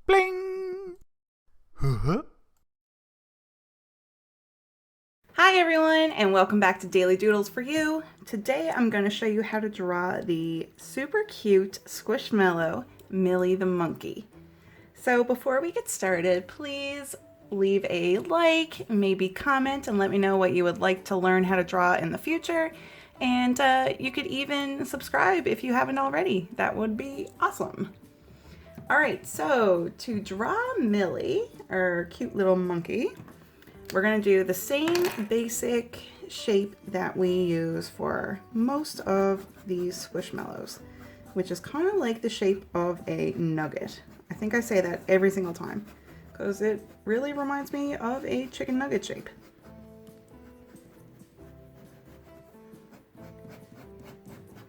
Bling! Huh? Hi everyone, and welcome back to Daily Doodles for You. Today I'm going to show you how to draw the super cute Squishmallow Millie the monkey. So before we get started, please leave a like, maybe comment, and let me know what you would like to learn how to draw in the future. And you could even subscribe if you haven't already. That would be awesome. Alright, so to draw Millie, our cute little monkey, we're going to do the same basic shape that we use for most of these Squishmallows, which is kind of like the shape of a nugget. I think I say that every single time because it really reminds me of a chicken nugget shape.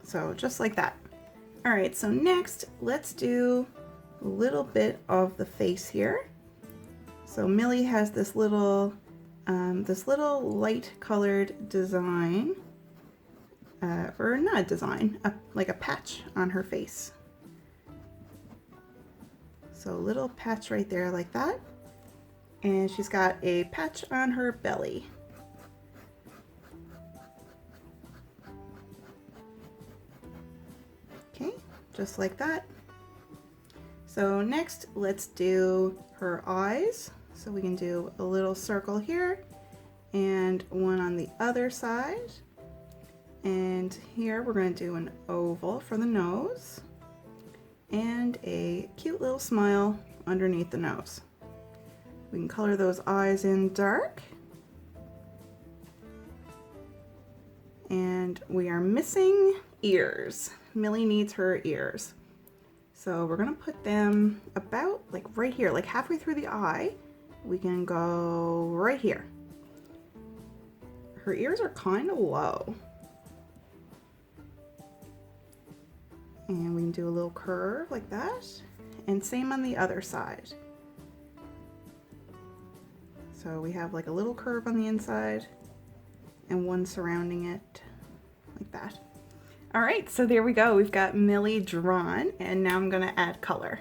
So just like that. All right, so next let's do a little bit of the face here. So Millie has this little light colored design, or not a design, like a patch on her face. So a little patch right there like that. And she's got a patch on her belly. Okay, just like that. So next, let's do her eyes. So we can do a little circle here and one on the other side. And here we're going to do an oval for the nose and a cute little smile underneath the nose. We can color those eyes in dark. And we are missing ears. Millie needs her ears. So we're gonna put them about like right here, like halfway through the eye. We can go right here. Her ears are kind of low. And we can do a little curve like that. And same on the other side. So we have like a little curve on the inside and one surrounding it like that. All right, so there we go. We've got Millie drawn, and now I'm gonna add color.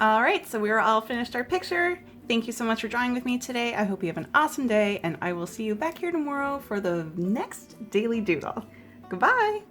All right, so we're all finished our picture. Thank you so much for drawing with me today. I hope you have an awesome day, and I will see you back here tomorrow for the next Daily Doodle. Goodbye.